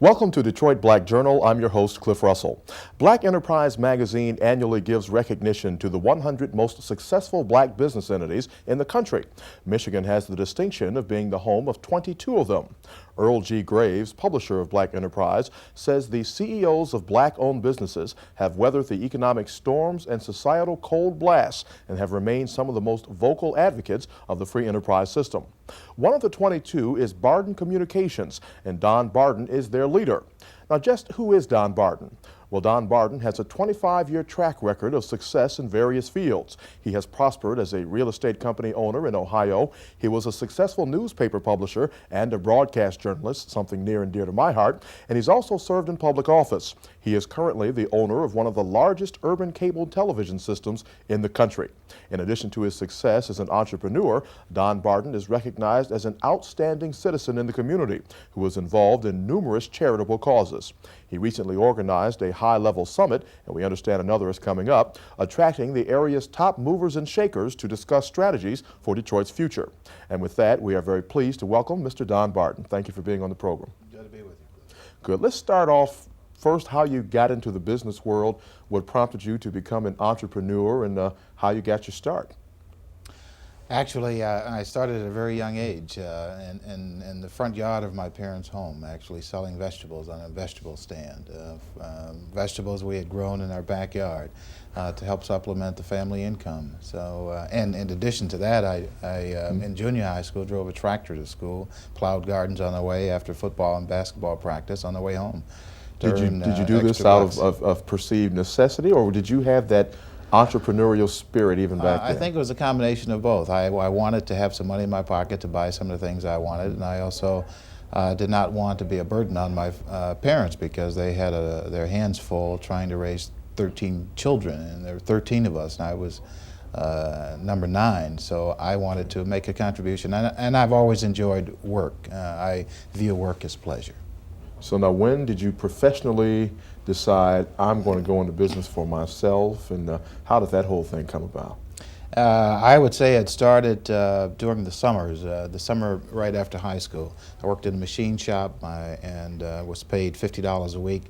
Welcome to Detroit Black Journal. I'm your host, Cliff Russell. Black Enterprise magazine annually gives recognition to the 100 most successful black business entities in the country. Michigan has the distinction of being the home of 22 of them. Earl G. Graves, publisher of Black Enterprise, says the CEOs of black-owned businesses have weathered the economic storms and societal cold blasts and have remained some of the most vocal advocates of the free enterprise system. One of the 22 is Barden Communications, and Don Barden is their leader. Now, just who is Don Barden? Well, Don Barden has a 25-year track record of success in various fields. He has prospered as a real estate company owner in Ohio. He was a successful newspaper publisher and a broadcast journalist, something near and dear to my heart, and he's also served in public office. He is currently the owner of one of the largest urban cable television systems in the country. In addition to his success as an entrepreneur, Don Barden is recognized as an outstanding citizen in the community who is involved in numerous charitable causes. He recently organized a high-level summit, and we understand another is coming up, attracting the area's top movers and shakers to discuss strategies for Detroit's future. And with that, we are very pleased to welcome Mr. Don Barden. Thank you for being on the program. Glad to be with you. Good. Let's start off first how you got into the business world, what prompted you to become an entrepreneur, and how you got your start. Actually, I started at a very young age in the front yard of my parents' home, actually selling vegetables on a vegetable stand. Vegetables we had grown in our backyard to help supplement the family income. So, and in addition to that, in junior high school, drove a tractor to school, plowed gardens on the way after football and basketball practice on the way home. Did you do this out of perceived necessity, or did you have that entrepreneurial spirit even back then? I think it was a combination of both. I wanted to have some money in my pocket to buy some of the things I wanted, and I also did not want to be a burden on my parents because they had their hands full trying to raise 13 children, and there were 13 of us, and I was number 9, so I wanted to make a contribution, and I've always enjoyed work. I view work as pleasure. So now, when did you professionally decide I'm going to go into business for myself, and how did that whole thing come about? I would say it started during the summers, the summer right after high school. I worked in a machine shop and was paid $50 a week.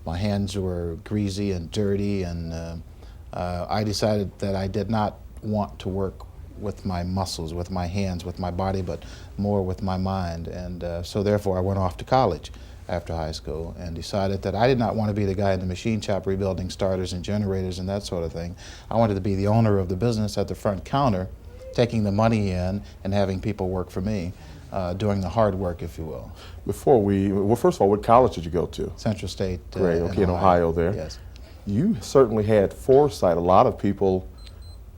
My hands were greasy and dirty, and I decided that I did not want to work with my muscles, with my hands, with my body, but more with my mind, and so therefore I went off to college after high school and decided that I did not want to be the guy in the machine shop rebuilding starters and generators and that sort of thing. I wanted to be the owner of the business at the front counter, taking the money in and having people work for me, doing the hard work, if you will. Well, first of all, what college did you go to? Central State. Great, okay, in Ohio there. Yes. You certainly had foresight. A lot of people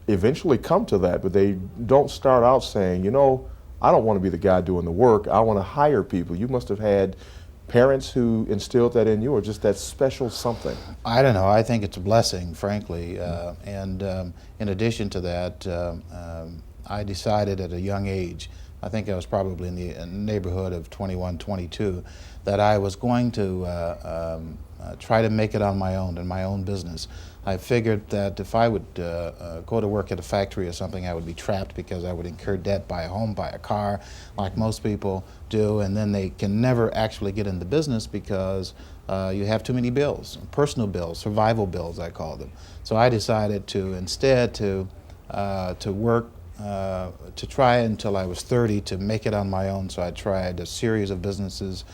eventually come to that, but they don't start out saying, you know, I don't want to be the guy doing the work, I want to hire people. You must have had parents who instilled that in you, or just that special something? I don't know. I think it's a blessing, frankly. And in addition to that, I decided at a young age, I think I was probably in the neighborhood of 21, 22, that I was going to try to make it on my own, in my own business. I figured that if I would go to work at a factory or something, I would be trapped because I would incur debt, buy a home, buy a car, like most people do, and then they can never actually get into business because you have too many bills, personal bills, survival bills, I call them. So I decided to instead to work to try until I was 30 to make it on my own. So I tried a series of businesses,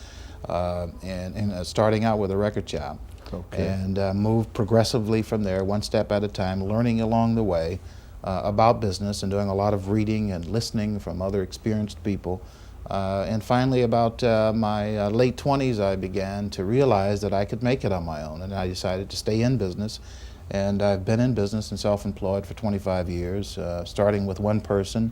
and starting out with a record shop. Okay. And moved progressively from there, one step at a time, learning along the way about business and doing a lot of reading and listening from other experienced people. And finally, about my late 20s, I began to realize that I could make it on my own, and I decided to stay in business. And I've been in business and self-employed for 25 years, starting with one person,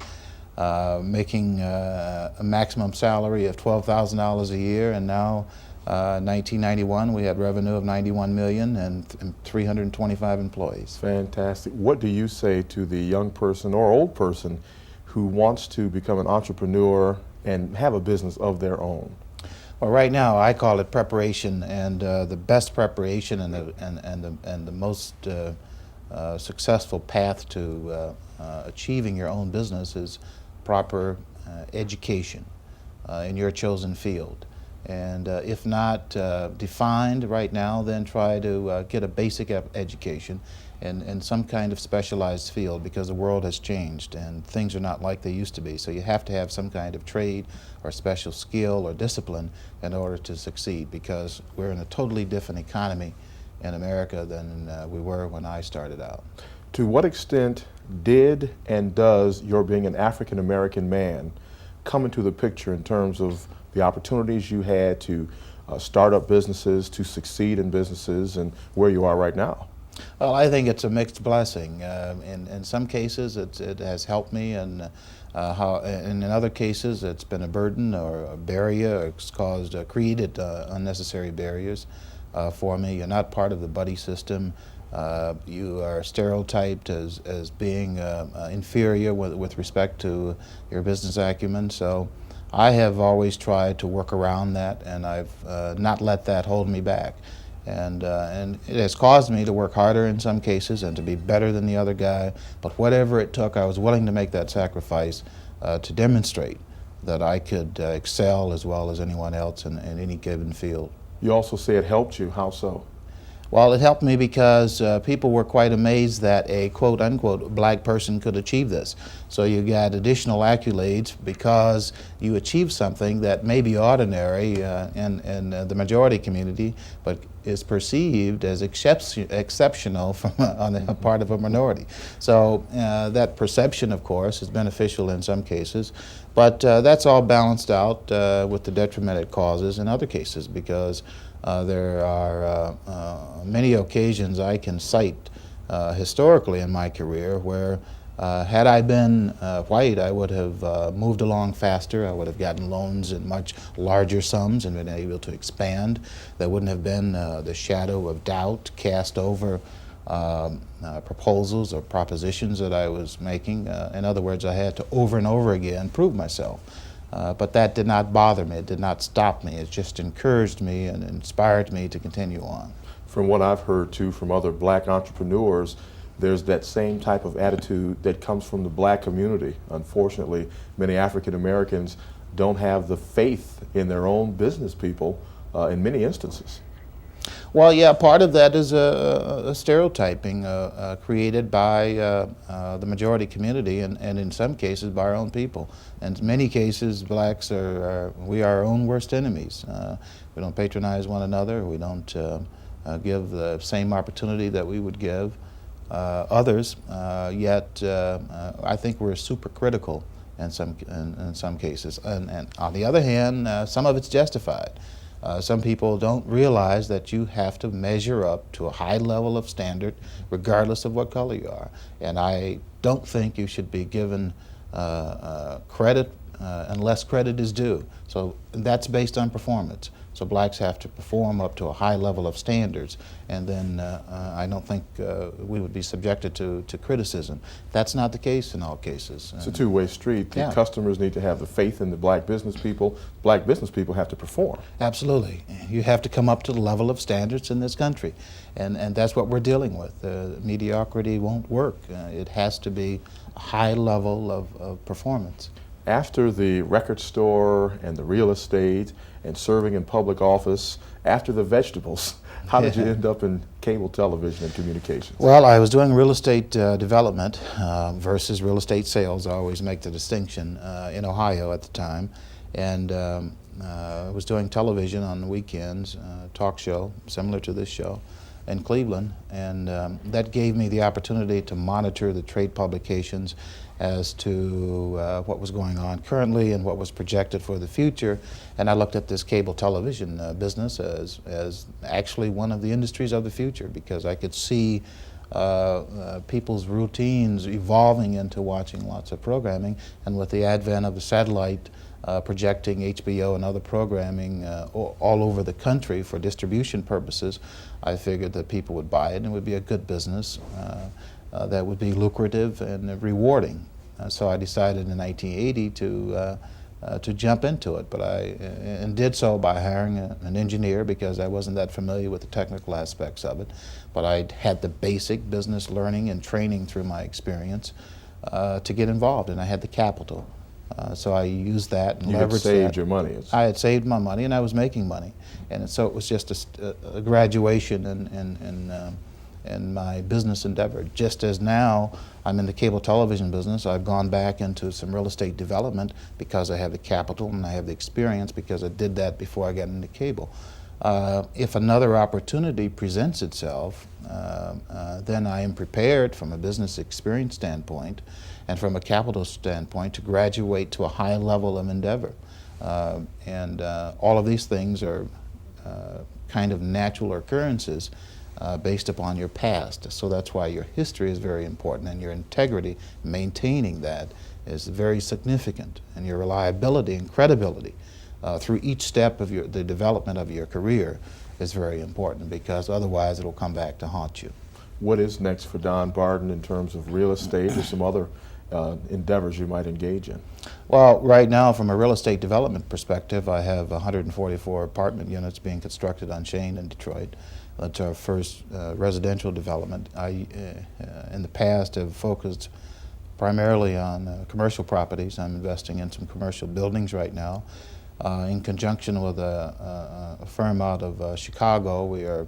making a maximum salary of $12,000 a year, and now 1991 we had revenue of $91 million and 325 employees. Fantastic. What do you say to the young person or old person who wants to become an entrepreneur and have a business of their own? Well, right now I call it preparation, and the best preparation and the most successful path to achieving your own business is proper education in your chosen field. And if not defined right now, then try to get a basic education in some kind of specialized field, because the world has changed and things are not like they used to be. So you have to have some kind of trade or special skill or discipline in order to succeed, because we're in a totally different economy in America than we were when I started out. To what extent did and does your being an African American man come into the picture in terms of the opportunities you had to start up businesses, to succeed in businesses, and where you are right now? Well, I think it's a mixed blessing. In some cases, it has helped me, and in other cases, it's been a burden or a barrier. It's created unnecessary barriers for me. You're not part of the buddy system. You are stereotyped as being inferior with respect to your business acumen. So I have always tried to work around that, and I've not let that hold me back. And it has caused me to work harder in some cases and to be better than the other guy. But whatever it took, I was willing to make that sacrifice to demonstrate that I could excel as well as anyone else in any given field. You also say it helped you. How so? Well, it helped me because people were quite amazed that a quote-unquote black person could achieve this. So you got additional accolades because you achieved something that may be ordinary in the majority community, but is perceived as exceptional on the part of a minority. So that perception, of course, is beneficial in some cases, but that's all balanced out with the detriment it causes in other cases, because there are many occasions I can cite historically in my career where had I been white, I would have moved along faster. I would have gotten loans in much larger sums and been able to expand. There wouldn't have been the shadow of doubt cast over proposals or propositions that I was making. In other words, I had to over and over again prove myself. But that did not bother me. It did not stop me. It just encouraged me and inspired me to continue on. From what I've heard too from other black entrepreneurs, there's that same type of attitude that comes from the black community. Unfortunately, many African Americans don't have the faith in their own business people in many instances. Well, yeah, part of that is a stereotyping created by the majority community, and in some cases by our own people. And in many cases, blacks we are our own worst enemies. We don't patronize one another. We don't give the same opportunity that we would give others. Yet, I think we're super critical in some cases. And on the other hand, some of it's justified. Some people don't realize that you have to measure up to a high level of standard regardless of what color you are. And I don't think you should be given credit unless credit is due. So that's based on performance. So blacks have to perform up to a high level of standards, and then I don't think we would be subjected to criticism. That's not the case in all cases. It's a two-way street. The customers need to have the faith in the black business people. Black business people have to perform. Absolutely. You have to come up to the level of standards in this country, and that's what we're dealing with. Mediocrity won't work. It has to be a high level of performance. After the record store and the real estate and serving in public office, after the vegetables, how did you end up in cable television and communications? Well, I was doing real estate development versus real estate sales. I always make the distinction in Ohio at the time. And I was doing television on the weekends, talk show, similar to this show, in Cleveland. And that gave me the opportunity to monitor the trade publications as to what was going on currently and what was projected for the future. And I looked at this cable television business as actually one of the industries of the future, because I could see people's routines evolving into watching lots of programming. And with the advent of the satellite projecting HBO and other programming all over the country for distribution purposes, I figured that people would buy it and it would be a good business that would be lucrative and rewarding. So I decided in 1980 to jump into it, but I did so by hiring an engineer, because I wasn't that familiar with the technical aspects of it. But I had the basic business learning and training through my experience to get involved, and I had the capital. So I used that and You had leveraged saved that. your money. I had saved my money and I was making money, and so it was just a graduation in my business endeavor. Just as now I'm in the cable television business, I've gone back into some real estate development because I have the capital and I have the experience because I did that before I got into cable. If another opportunity presents itself, then I am prepared from a business experience standpoint and from a capital standpoint to graduate to a high level of endeavor. All of these things are kind of natural occurrences based upon your past. So that's why your history is very important, and your integrity, maintaining that, is very significant, and your reliability and credibility through each step of the development of your career is very important, because otherwise it'll come back to haunt you. What is next for Don Barden in terms of real estate or some other endeavors you might engage in? Well, right now, from a real estate development perspective, I have 144 apartment units being constructed on Shane in Detroit. That's our first residential development. I, in the past, have focused primarily on commercial properties. I'm investing in some commercial buildings right now. In conjunction with a firm out of Chicago, we are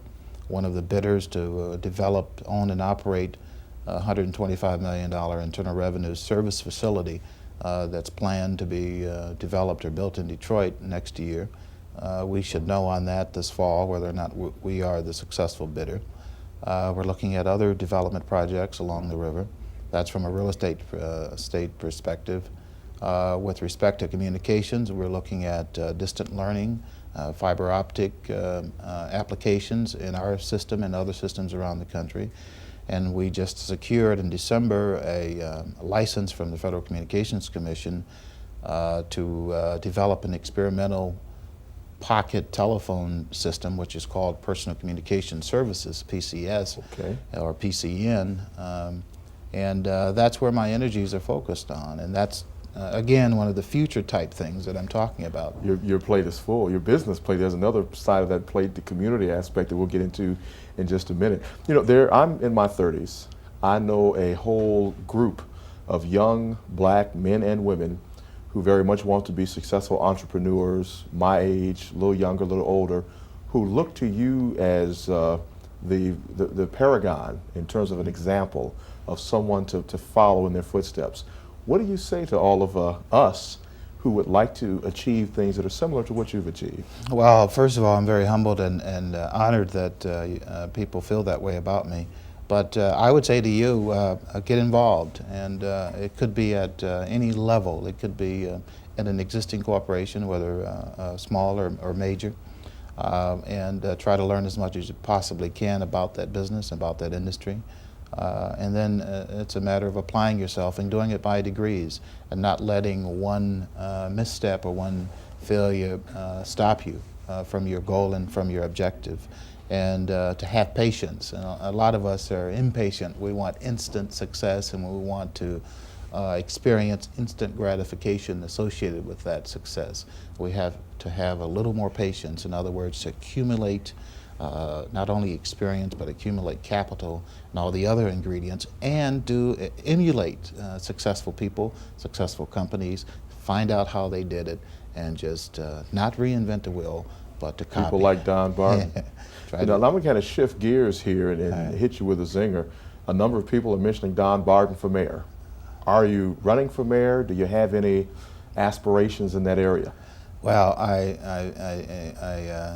one of the bidders to develop, own, and operate a $125 million internal revenue service facility that's planned to be developed or built in Detroit next year. We should know on that this fall whether or not we are the successful bidder. We're looking at other development projects along the river. That's from a real estate state perspective. With respect to communications, we're looking at distant learning, fiber optic applications in our system and other systems around the country. And we just secured in December a license from the Federal Communications Commission to develop an experimental pocket telephone system, which is called Personal Communication Services, PCS, Okay. or PCN. That's where my energies are focused on. And that's, again, one of the future type things that I'm talking about. Your plate is full. Your business plate, there's another side of that plate, the community aspect, that we'll get into in just a minute. You know, I'm in my 30s. I know a whole group of young black men and women who very much want to be successful entrepreneurs, my age, a little younger, a little older, who look to you as the paragon in terms of an example of someone to follow in their footsteps. What do you say to all of us who would like to achieve things that are similar to what you've achieved? Well, first of all, I'm very humbled and honored that people feel that way about me. But I would say to you, get involved, and it could be at any level. It could be in an existing corporation, whether small or major, and try to learn as much as you possibly can about that business, about that industry. And then it's a matter of applying yourself and doing it by degrees, and not letting one misstep or one failure stop you from your goal and from your objective. And to have patience. And a lot of us are impatient. We want instant success, and we want to experience instant gratification associated with that success. We have to have a little more patience. In other words, to accumulate not only experience, but accumulate capital and all the other ingredients, and emulate successful people, successful companies, find out how they did it, and just not reinvent the wheel, but to copy. People like Don Barden. You know, I'm going to kind of shift gears here and hit you with a zinger. A number of people are mentioning Don Barden for mayor. Are you running for mayor? Do you have any aspirations in that area? Well,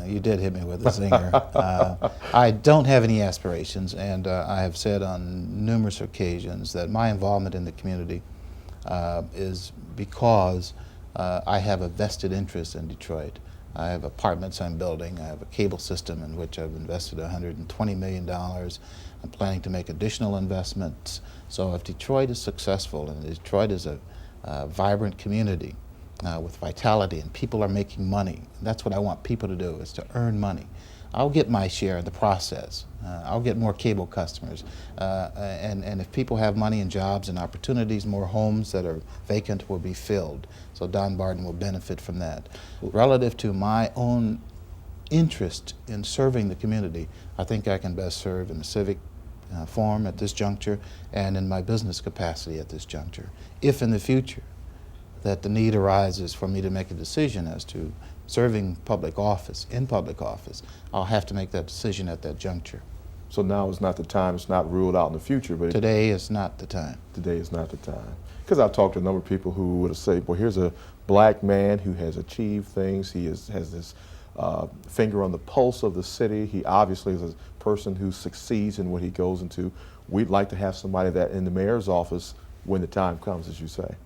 you did hit me with a zinger. I don't have any aspirations, and I have said on numerous occasions that my involvement in the community is because I have a vested interest in Detroit. I have apartments I'm building. I have a cable system in which I've invested $120 million. I'm planning to make additional investments. So if Detroit is successful, and Detroit is a vibrant community with vitality, and people are making money, that's what I want people to do, is to earn money. I'll get my share in the process. I'll get more cable customers. And if people have money and jobs and opportunities, more homes that are vacant will be filled. So Don Barden will benefit from that. Relative to my own interest in serving the community, I think I can best serve in the civic form at this juncture and in my business capacity at this juncture. If in the future that the need arises for me to make a decision as to serving public office, in public office, I'll have to make that decision at that juncture. So now is not the time, it's not ruled out in the future, but Today is not the time. today is not the time. Because I've talked to a number of people who would say, well, here's a black man who has achieved things, he has this finger on the pulse of the city, he obviously is a person who succeeds in what he goes into. We'd like to have somebody that in the mayor's office when the time comes, as you say.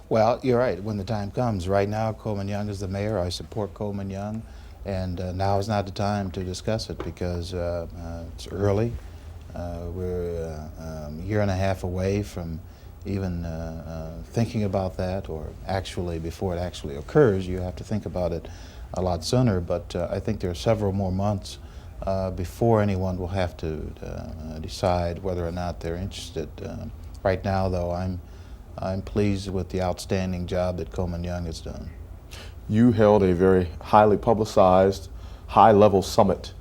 Well, you're right, when the time comes. Right now, Coleman Young is the mayor. I support Coleman Young, and now is not the time to discuss it because it's early. We're a year and a half away from even thinking about that, or actually, before it actually occurs, you have to think about it a lot sooner, but I think there are several more months before anyone will have to decide whether or not they're interested. Right now, though, I'm pleased with the outstanding job that Coleman Young has done. You held a very highly publicized, high-level summit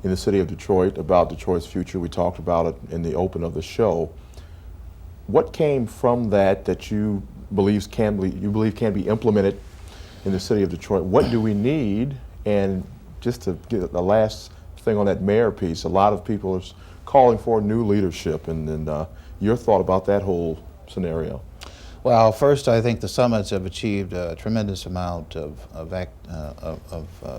in the city of Detroit about Detroit's future. We talked about it in the open of the show. What came from that you believe can be implemented in the city of Detroit? What do we need? And just to get the last thing on that mayor piece, a lot of people are calling for new leadership, and your thought about that whole scenario. Well, first, I think the summits have achieved a tremendous amount of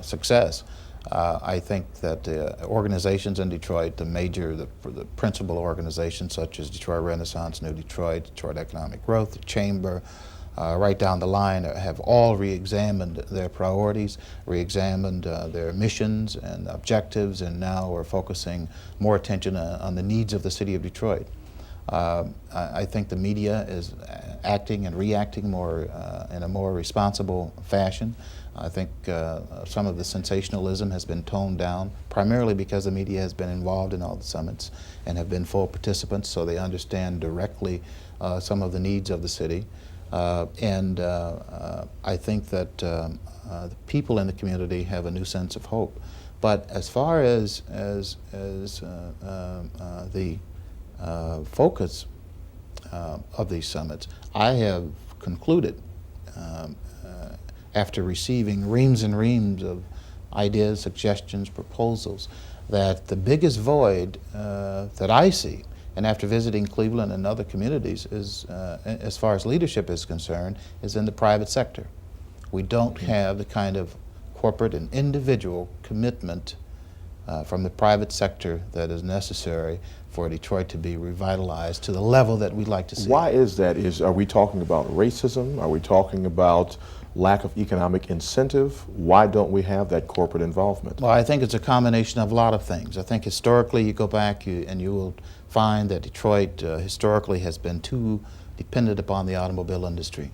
success. I think that the organizations in Detroit, the principal organizations such as Detroit Renaissance, New Detroit, Detroit Economic Growth, the Chamber, right down the line, have all re-examined their priorities, re-examined their missions and objectives, and now are focusing more attention on the needs of the city of Detroit. I think the media is acting and reacting more in a more responsible fashion. I think some of the sensationalism has been toned down, primarily because the media has been involved in all the summits and have been full participants, so they understand directly some of the needs of the city. I think that the people in the community have a new sense of hope. But as far as the focus of these summits, I have concluded, after receiving reams and reams of ideas, suggestions, proposals, that the biggest void that I see, and after visiting Cleveland and other communities, is, as far as leadership is concerned, is in the private sector. We don't have the kind of corporate and individual commitment from the private sector that is necessary for Detroit to be revitalized to the level that we'd like to see. Why is that? Are we talking about racism? Are we talking about lack of economic incentive? Why don't we have that corporate involvement? Well, I think it's a combination of a lot of things. I think historically you go back and you will find that Detroit historically has been too dependent upon the automobile industry.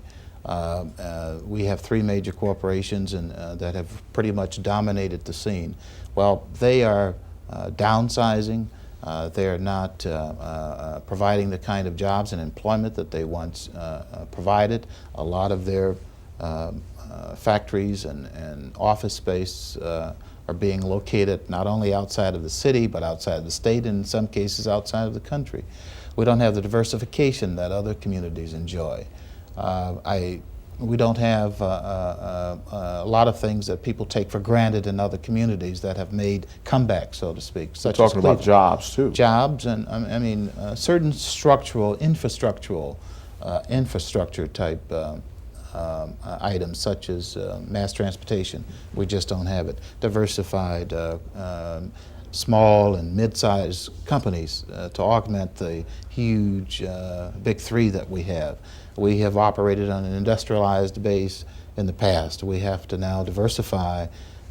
We have three major corporations that have pretty much dominated the scene. Well, they are downsizing. They are not providing the kind of jobs and employment that they once provided. A lot of their factories and office space are being located not only outside of the city, but outside the state, and in some cases outside of the country. We don't have the diversification that other communities enjoy. We don't have a lot of things that people take for granted in other communities that have made comebacks, so to speak. We're talking about jobs, too. Jobs, and I mean, certain structural, infrastructure type items, such as mass transportation. We just don't have it. Diversified small and mid-sized companies to augment the huge big three that we have. We have operated on an industrialized base in the past. We have to now diversify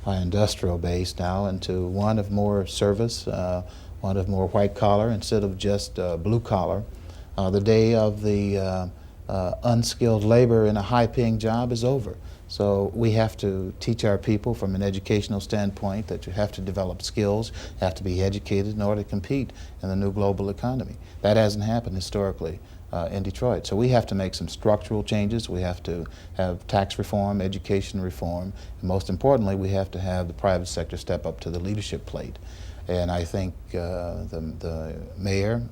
our industrial base now into one of more service, one of more white collar instead of just blue collar. The day of the unskilled labor in a high-paying job is over. So we have to teach our people from an educational standpoint that you have to develop skills, have to be educated in order to compete in the new global economy. That hasn't happened historically in Detroit. So we have to make some structural changes. We have to have tax reform, education reform, and most importantly, we have to have the private sector step up to the leadership plate. And I think the mayor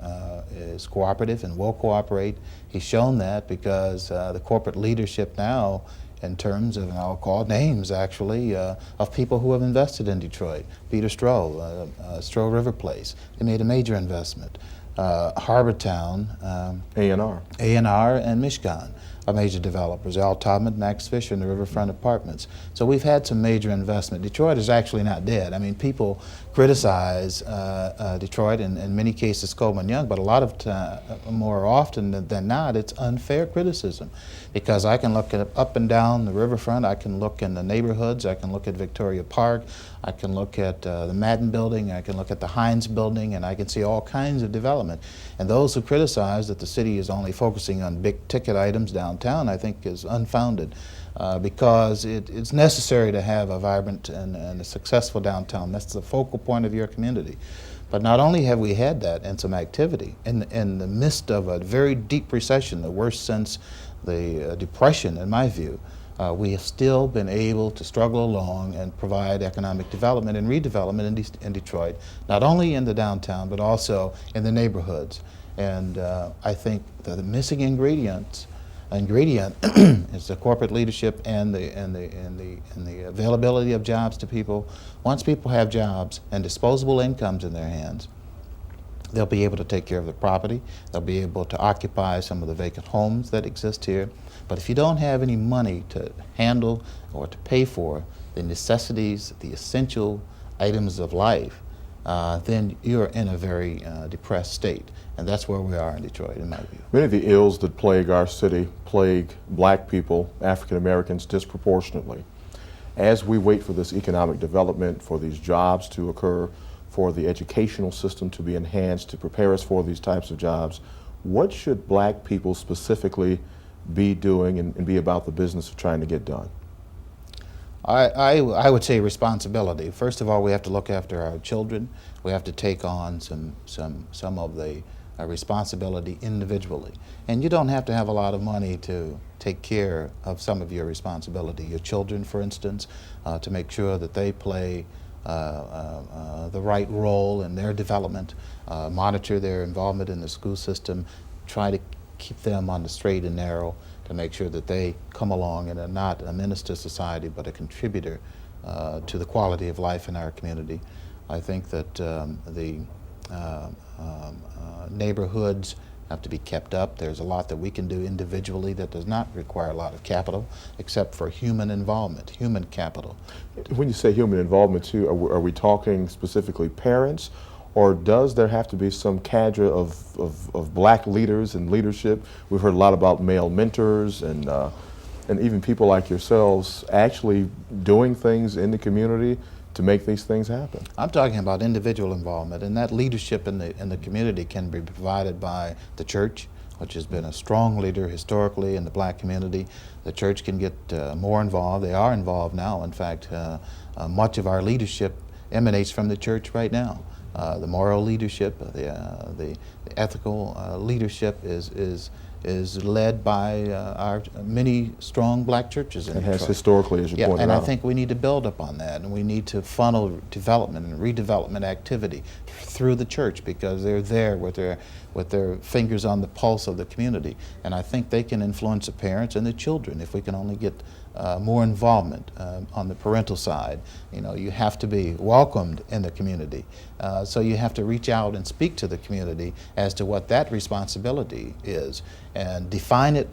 is cooperative and will cooperate. He's shown that because the corporate leadership now, in terms of, and I'll call names actually, of people who have invested in Detroit. Peter Stroh, Stroh River Place, they made a major investment. Harbortown, A&R. A&R and Michigan are major developers. Al Todman, Max Fisher, and the Riverfront Apartments. So we've had some major investment. Detroit is actually not dead. I mean, people criticize Detroit, and in many cases Coleman Young, but a lot of more often than not, it's unfair criticism. Because I can look at up and down the riverfront, I can look in the neighborhoods, I can look at Victoria Park, I can look at the Madden building, I can look at the Heinz building, and I can see all kinds of development. And those who criticize that the city is only focusing on big ticket items downtown, I think is unfounded. Because it's necessary to have a vibrant and a successful downtown. That's the focal point of your community. But not only have we had that and some activity, in the midst of a very deep recession, the worst since the Depression in my view, we have still been able to struggle along and provide economic development and redevelopment in Detroit, not only in the downtown but also in the neighborhoods. And I think the missing ingredient is the corporate leadership and the availability of jobs to people. Once people have jobs and disposable incomes in their hands, they'll be able to take care of the property. They'll be able to occupy some of the vacant homes that exist here. But if you don't have any money to handle or to pay for the necessities, the essential items of life, then you're in a very depressed state. And that's where we are in Detroit, in my view. Many of the ills that plague our city plague black people, African Americans, disproportionately. As we wait for this economic development, for these jobs to occur, for the educational system to be enhanced to prepare us for these types of jobs, what should black people specifically be doing and be about the business of trying to get done? I would say responsibility. First of all, we have to look after our children. We have to take on some of the responsibility individually. And you don't have to have a lot of money to take care of some of your responsibility. Your children, for instance, to make sure that they play the right role in their development, monitor their involvement in the school system, try to keep them on the straight and narrow to make sure that they come along and are not a menace to society but a contributor to the quality of life in our community. I think that the neighborhoods have to be kept up. There's a lot that we can do individually that does not require a lot of capital except for human involvement, human capital. When you say human involvement too, are we talking specifically parents, or does there have to be some cadre of black leaders and leadership? We've heard a lot about male mentors and even people like yourselves actually doing things in the community to make these things happen. I'm talking about individual involvement, and that leadership in the community can be provided by the church, which has been a strong leader historically in the black community. The church can get more involved. They are involved now. In fact, much of our leadership emanates from the church right now. The moral leadership, the ethical leadership is led by our many strong black churches in It has Detroit. Historically, as you pointed out. And I think we need to build upon that, and we need to funnel development and redevelopment activity through the church, because they're there with their fingers on the pulse of the community. And I think they can influence the parents and the children if we can only get more involvement on the parental side. You know, you have to be welcomed in the community. So you have to reach out and speak to the community as to what that responsibility is and define it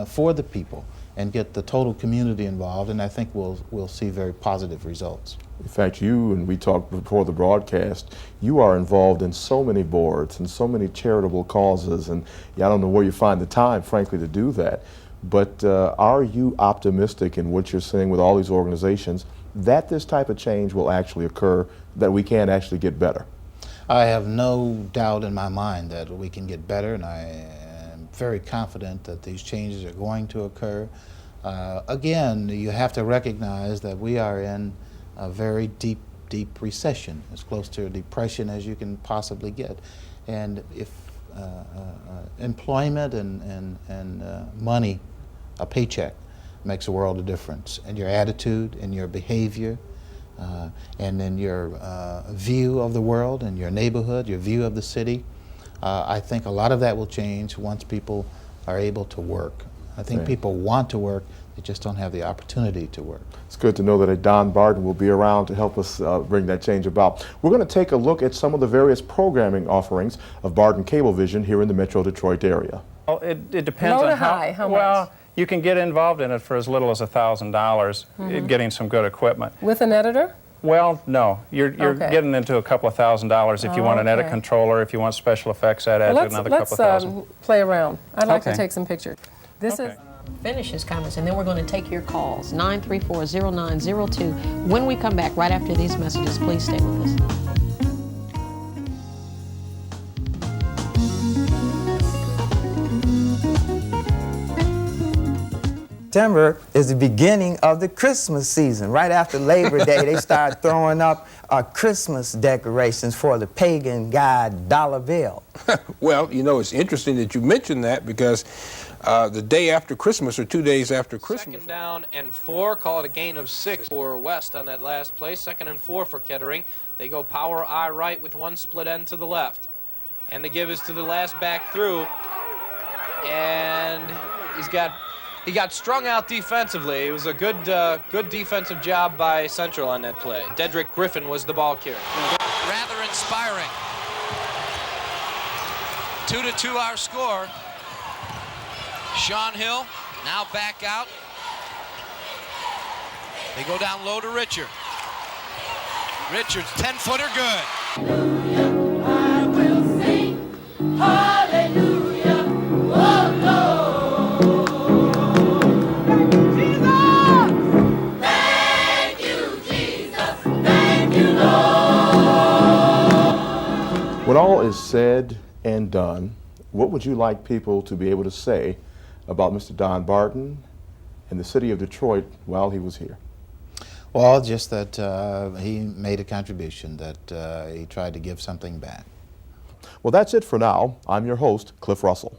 for the people and get the total community involved, and I think we'll see very positive results. In fact, you, and we talked before the broadcast, you are involved in so many boards and so many charitable causes, and I don't know where you find the time, frankly, to do that. But are you optimistic in what you're seeing with all these organizations that this type of change will actually occur, that we can actually get better? I have no doubt in my mind that we can get better, and I am very confident that these changes are going to occur. Again, you have to recognize that we are in a very deep recession, as close to a depression as you can possibly get. And if employment and money, a paycheck, makes a world of difference, and your attitude and your behavior and in your view of the world and your neighborhood, your view of the city. I think a lot of that will change once people are able to work. I think people want to work, they just don't have the opportunity to work. It's good to know that Don Barden will be around to help us bring that change about. We're going to take a look at some of the various programming offerings of Barden Cablevision here in the Metro Detroit area. Well, it depends Low on to high, how well, much? you can get involved in it for as little as $1,000 getting some good equipment. With an editor? Well, no, you're Okay. getting into a couple of $1,000s if you want an edit Okay. controller, if you want special effects, that adds another couple of thousand. Play around. I'd like to Okay. take some pictures. This Okay. is Finish his comments, and then we're going to take your calls, 934-0902. When we come back, right after these messages, please stay with us. September is the beginning of the Christmas season. Right after Labor Day, they start throwing up Christmas decorations for the pagan god dollar bill. Well, you know, it's interesting that you mentioned that because the day after Christmas or 2 days after Christmas. Second down and 4, call it a gain of 6 for West on that last play. 2nd and 4 for Kettering. They go power I right with one split end to the left. And the give is to the last back through. And he got strung out defensively. It was a good defensive job by Central on that play. Dedrick Griffin was the ball carrier. Rather inspiring. 2-2 our score. Sean Hill now back out. They go down low to Richard. Richard's 10-footer good. I will sing hallelujah. Oh, Lord. Thank you, Jesus. Thank you, Lord. When all is said and done, what would you like people to be able to say about Mr. Don Barden and the city of Detroit while he was here? Well, just that he made a contribution, that he tried to give something back. Well, that's it for now. I'm your host, Cliff Russell.